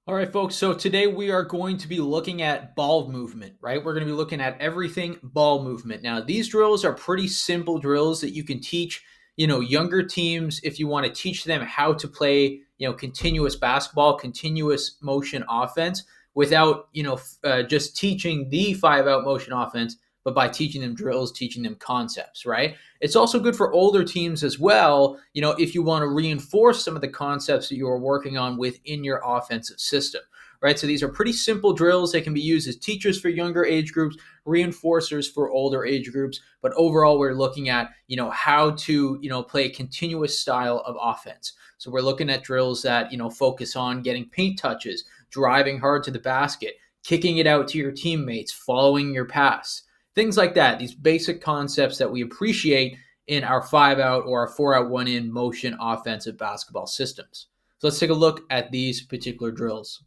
All right, folks. So today we are going to be looking at ball movement, right? We're going to be looking at everything ball movement. Now, these drills are pretty simple drills that you can teach, younger teams if you want to teach them how to play, continuous basketball, continuous motion offense without, just teaching the 5 out motion offense, but by teaching them drills, teaching them concepts, right? It's also good for older teams as well, if you want to reinforce some of the concepts that you are working on within your offensive system, right? So these are pretty simple drills that can be used as teachers for younger age groups, reinforcers for older age groups, but overall we're looking at, how to, play a continuous style of offense. So we're looking at drills that, focus on getting paint touches, driving hard to the basket, kicking it out to your teammates, following your pass, things like that. These basic concepts that we appreciate in our 5 out or our 4 out 1 in motion offensive basketball systems. So let's take a look at these particular drills.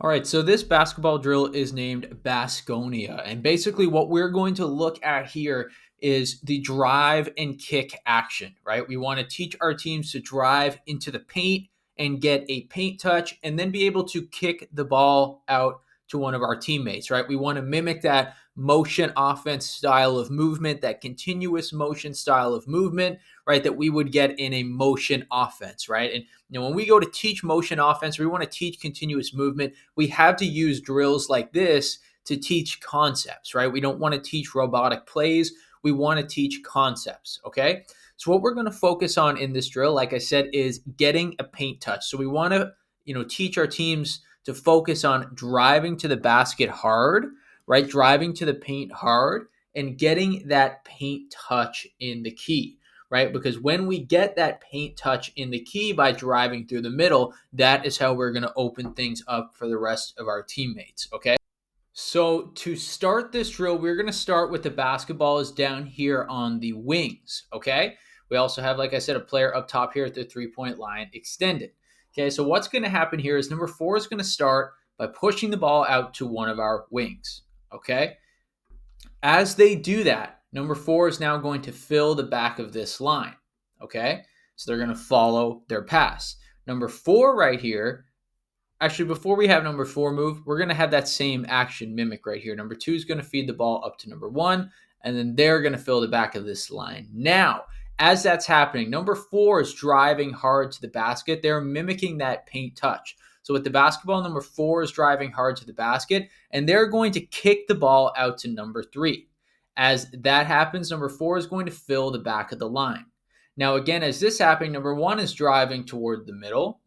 All right, so this basketball drill is named Baskonia. And basically, what we're going to look at here is the drive and kick action, right? We want to teach our teams to drive into the paint and get a paint touch and then be able to kick the ball out to one of our teammates, right? We want to mimic that motion offense style of movement, that continuous motion style of movement, right? That we would get in a motion offense, right? And when we go to teach motion offense, we want to teach continuous movement. We have to use drills like this to teach concepts, right? We don't want to teach robotic plays. We want to teach concepts, okay? So what we're going to focus on in this drill, like I said, is getting a paint touch. So we want to, teach our teams to focus on driving to the basket hard, right? Driving to the paint hard and getting that paint touch in the key, right? Because when we get that paint touch in the key by driving through the middle, that is how we're going to open things up for the rest of our teammates, okay? So to start this drill, we're going to start with the basketball is down here on the wings, okay? We also have, like I said, a player up top here at the three-point line extended. Okay, so what's going to happen here is number 4 is going to start by pushing the ball out to one of our wings, okay? As they do that, number 4 is now going to fill the back of this line, okay? So they're going to follow their pass. Number 4 right here, actually, before we have number 4 move, we're going to have that same action mimic right here. Number 2 is going to feed the ball up to number 1, and then they're going to fill the back of this line. Now, as that's happening, number 4 is driving hard to the basket. They're mimicking that paint touch. So with the basketball, number 4 is driving hard to the basket, and they're going to kick the ball out to number 3. As that happens, number 4 is going to fill the back of the line. Now, again, as this happening, number 1 is driving toward the middle.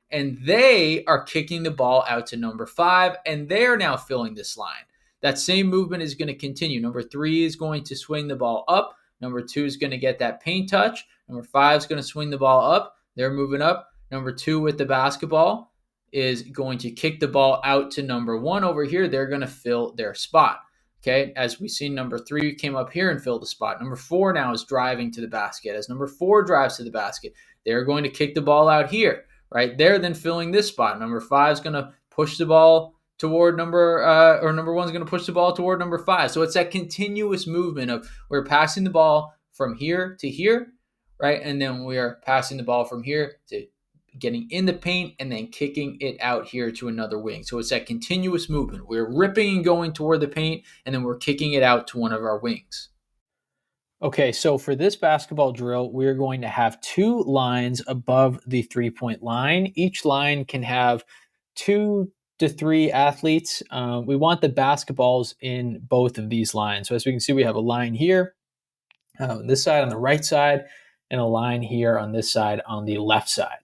And they are kicking the ball out to number 5, and they're now filling this line. That same movement is going to continue. Number 3 is going to swing the ball up. Number 2 is going to get that paint touch. Number 5 is going to swing the ball up. They're moving up. Number 2 with the basketball is going to kick the ball out to number 1 over here. They're going to fill their spot. Okay, as we see, number 3 came up here and filled the spot. Number 4 now is driving to the basket. As number 4 drives to the basket, they're going to kick the ball out here. Right, they're then filling this spot. Number 5 is going to push the ball toward number 1 is going to push the ball toward number 5. So it's that continuous movement of we're passing the ball from here to here, right? And then we're passing the ball from here to getting in the paint and then kicking it out here to another wing. So it's that continuous movement. We're ripping and going toward the paint, and then we're kicking it out to one of our wings. Okay, so for this basketball drill, we're going to have 2 lines above the three-point line. Each line can have 2 to 3 athletes. We want the basketballs in both of these lines. So as we can see, we have a line here, this side on the right side, and a line here on this side on the left side.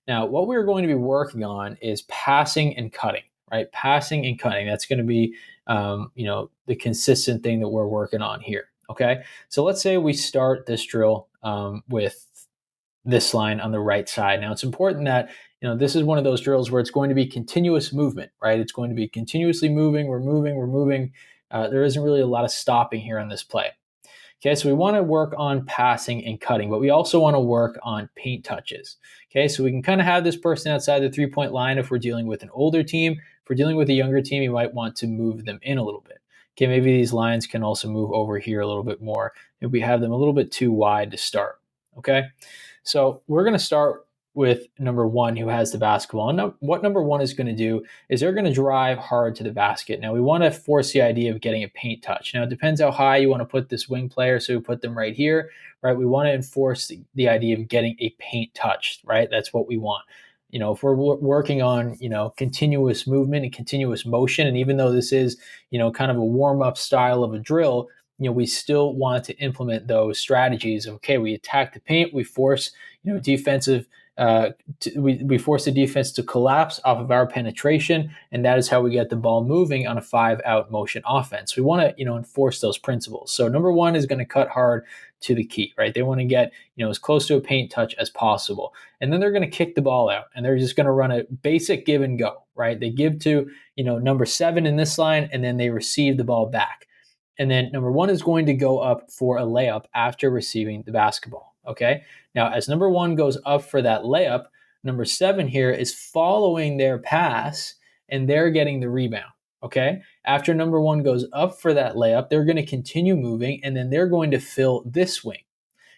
Now, what we're going to be working on is passing and cutting, right? Passing and cutting. That's going to be, the consistent thing that we're working on here. Okay, so let's say we start this drill with this line on the right side. Now, it's important that this is one of those drills where it's going to be continuous movement, right? It's going to be continuously moving. We're moving. There isn't really a lot of stopping here on this play. Okay, so we want to work on passing and cutting, but we also want to work on paint touches. Okay, so we can kind of have this person outside the three-point line if we're dealing with an older team. If we're dealing with a younger team, you might want to move them in a little bit. Okay, maybe these lines can also move over here a little bit more if we have them a little bit too wide to start. Okay, so we're going to start with number one who has the basketball. And what number one is going to do is they're going to drive hard to the basket. Now, we want to force the idea of getting a paint touch. Now, it depends how high you want to put this wing player. So we put them right here, right? We want to enforce the idea of getting a paint touch, right? That's what we want. If we're working on, continuous movement and continuous motion, and even though this is, kind of a warm up style of a drill, we still want to implement those strategies. Okay, we attack the paint, we force, defensive we force the defense to collapse off of our penetration, and that is how we get the ball moving on a 5-out motion offense. We want to, enforce those principles. So number one is going to cut hard to the key, right? They want to get, as close to a paint touch as possible. And then they're going to kick the ball out, and they're just going to run a basic give and go, right? They give to, number 7 in this line, and then they receive the ball back. And then number one is going to go up for a layup after receiving the basketball. Okay. Now, as number one goes up for that layup, number 7 here is following their pass and they're getting the rebound. Okay. After number one goes up for that layup, they're going to continue moving and then they're going to fill this wing.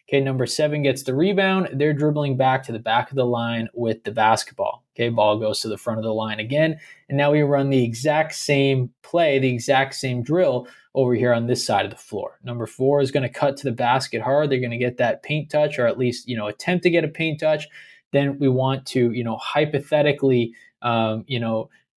Okay, number 7 gets the rebound. They're dribbling back to the back of the line with the basketball. Okay, ball goes to the front of the line again. And now we run the exact same play, the exact same drill over here on this side of the floor. Number 4 is going to cut to the basket hard. They're going to get that paint touch, or at least, attempt to get a paint touch. Then we want to, hypothetically,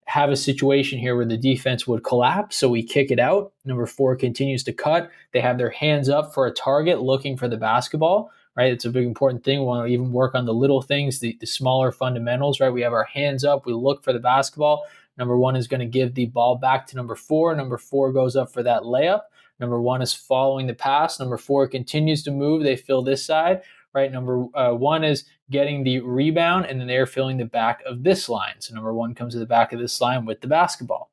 have a situation here where the defense would collapse. So we kick it out. Number 4 continues to cut. They have their hands up for a target looking for the basketball, right? It's a big important thing. We want to even work on the little things, the smaller fundamentals, right? We have our hands up. We look for the basketball. Number 1 is going to give the ball back to number 4. Number 4 goes up for that layup. Number 1 is following the pass. Number 4 continues to move. They fill this side, right? Number 1 is getting the rebound, and then they're filling the back of this line. So number 1 comes to the back of this line with the basketball.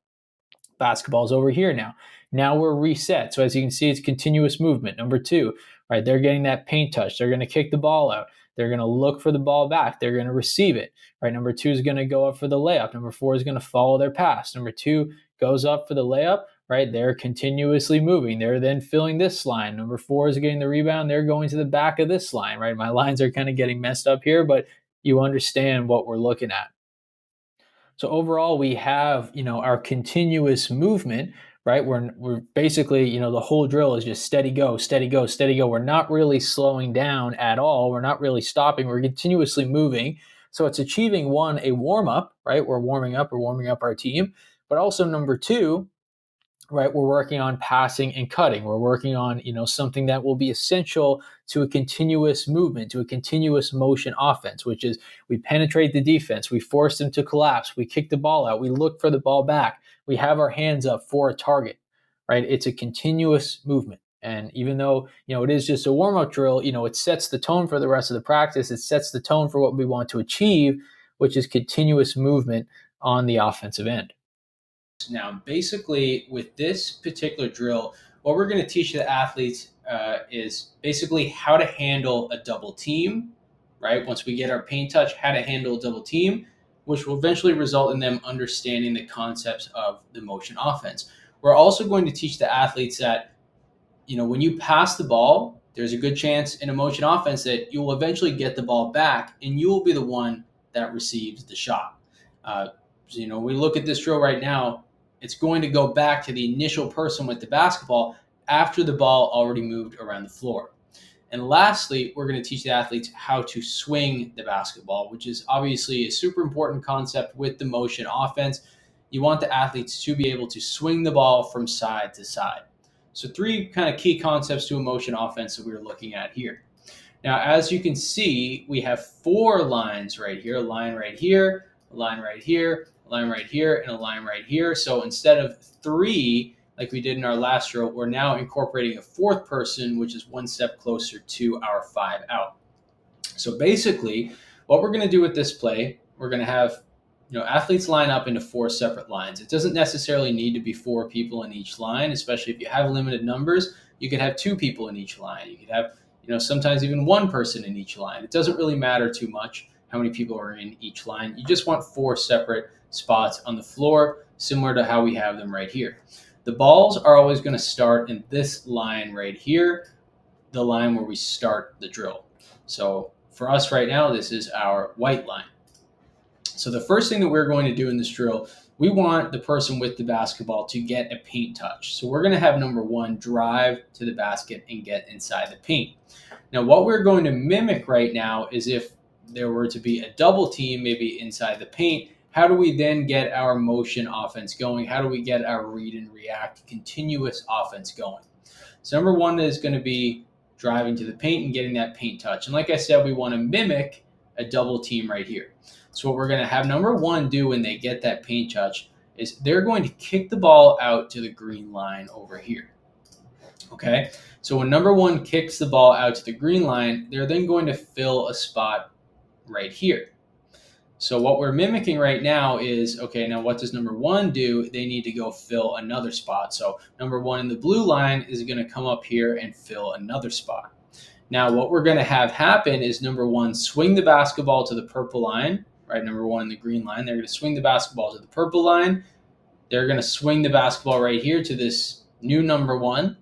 Basketball's over here now. Now we're reset. So as you can see, it's continuous movement. Number 2, right? They're getting that paint touch. They're going to kick the ball out. They're going to look for the ball back. They're going to receive it, right? Number 2 is going to go up for the layup. Number 4 is going to follow their pass. Number 2 goes up for the layup, right? They're continuously moving. They're then filling this line. Number 4 is getting the rebound. They're going to the back of this line, right? My lines are kind of getting messed up here, but you understand what we're looking at. So overall, we have, our continuous movement, right? We're basically, the whole drill is just steady go, steady go, steady go. We're not really slowing down at all. We're not really stopping. We're continuously moving. So it's achieving, 1, a warm up, right? We're warming up our team. But also number 2, right, we're working on passing and cutting. We're working on, something that will be essential to a continuous movement, to a continuous motion offense, which is we penetrate the defense, we force them to collapse, we kick the ball out, we look for the ball back, we have our hands up for a target, right? It's a continuous movement. And even though, it is just a warm-up drill, it sets the tone for the rest of the practice. It sets the tone for what we want to achieve, which is continuous movement on the offensive end. Now, basically, with this particular drill, what we're going to teach the athletes is basically how to handle a double team, right? Once we get our paint touch, how to handle a double team, which will eventually result in them understanding the concepts of the motion offense. We're also going to teach the athletes that, when you pass the ball, there's a good chance in a motion offense that you will eventually get the ball back and you will be the one that receives the shot. We look at this drill right now, it's going to go back to the initial person with the basketball after the ball already moved around the floor. And lastly, we're going to teach the athletes how to swing the basketball, which is obviously a super important concept with the motion offense. You want the athletes to be able to swing the ball from side to side. So 3 kind of key concepts to a motion offense that we're looking at here. Now, as you can see, we have 4 lines right here, a line right here, a line right here, a line right here, and a line right here. So instead of 3, like we did in our last drill, we're now incorporating a 4th person, which is 1 step closer to our 5-out. So basically, what we're going to do with this play, we're going to have athletes line up into 4 separate lines. It doesn't necessarily need to be 4 people in each line, especially if you have limited numbers. You could have 2 people in each line. You could have sometimes even 1 person in each line. It doesn't really matter too much how many people are in each line. You just want 4 separate spots on the floor, similar to how we have them right here. The balls are always going to start in this line right here, the line where we start the drill. So for us right now, this is our white line. So the first thing that we're going to do in this drill, we want the person with the basketball to get a paint touch. So we're going to have number one drive to the basket and get inside the paint. Now, what we're going to mimic right now is if there were to be a double team, maybe inside the paint, how do we then get our motion offense going? How do we get our read and react continuous offense going? So number one is going to be driving to the paint and getting that paint touch. And like I said, we want to mimic a double team right here. So what we're going to have number one do when they get that paint touch is they're going to kick the ball out to the green line over here. Okay, so when number one kicks the ball out to the green line, they're then going to fill a spot right here. So what we're mimicking right now is, okay, now what does number one do? They need to go fill another spot. So number one in the blue line is going to come up here and fill another spot. Now what we're going to have happen is number one, swing the basketball to the purple line, right? Number one in the green line, they're going to swing the basketball to the purple line. They're going to swing the basketball right here to this new number one,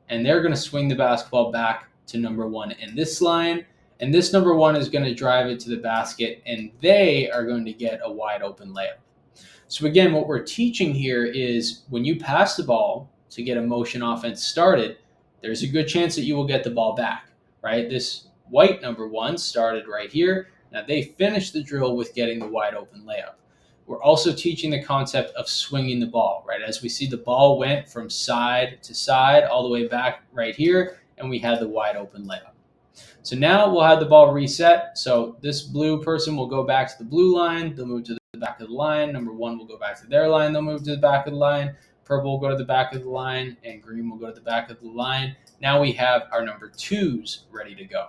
and they're going to swing the basketball back to number one in this line. And this number one is going to drive it to the basket, and they are going to get a wide open layup. So again, what we're teaching here is when you pass the ball to get a motion offense started, there's a good chance that you will get the ball back, right? This white number one started right here. Now they finished the drill with getting the wide open layup. We're also teaching the concept of swinging the ball, right? As we see, the ball went from side to side all the way back right here, and we had the wide open layup. So now we'll have the ball reset. So this blue person will go back to the blue line. They'll move to the back of the line. Number one will go back to their line. They'll move to the back of the line. Purple will go to the back of the line, and green will go to the back of the line. Now we have our number twos ready to go.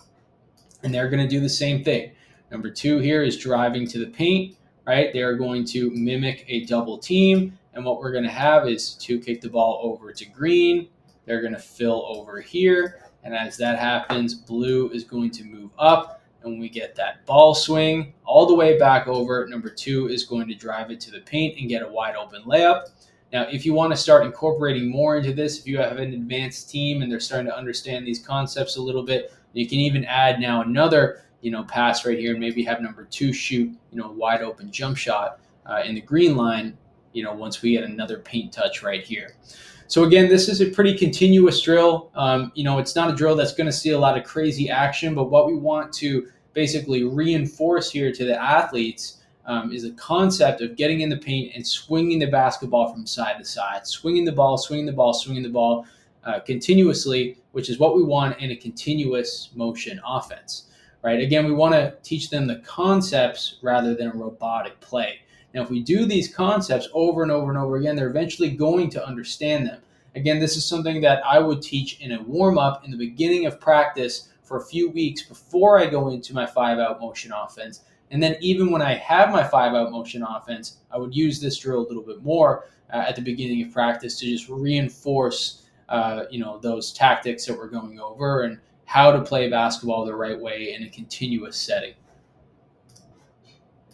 And they're going to do the same thing. Number two here is driving to the paint, right? They're going to mimic a double team. And what we're going to have is two kick the ball over to green. They're going to fill over here. And as that happens, blue is going to move up, and we get that ball swing all the way back over. Number two is going to drive it to the paint and get a wide open layup. Now, if you want to start incorporating more into this, if you have an advanced team and they're starting to understand these concepts a little bit, you can even add now another, pass right here, and maybe have number two shoot, wide open jump shot in the green line, once we get another paint touch right here. So again, this is a pretty continuous drill. It's not a drill that's going to see a lot of crazy action, but what we want to basically reinforce here to the athletes is a concept of getting in the paint and swinging the basketball from side to side, swinging the ball, continuously, which is what we want in a continuous motion offense, right? Again, we want to teach them the concepts rather than a robotic play. Now, if we do these concepts over and over and over again, they're eventually going to understand them. Again, this is something that I would teach in a warm-up in the beginning of practice for a few weeks before I go into my 5-out motion offense. And then even when I have my 5-out motion offense, I would use this drill a little bit more at the beginning of practice to just reinforce, those tactics that we're going over and how to play basketball the right way in a continuous setting.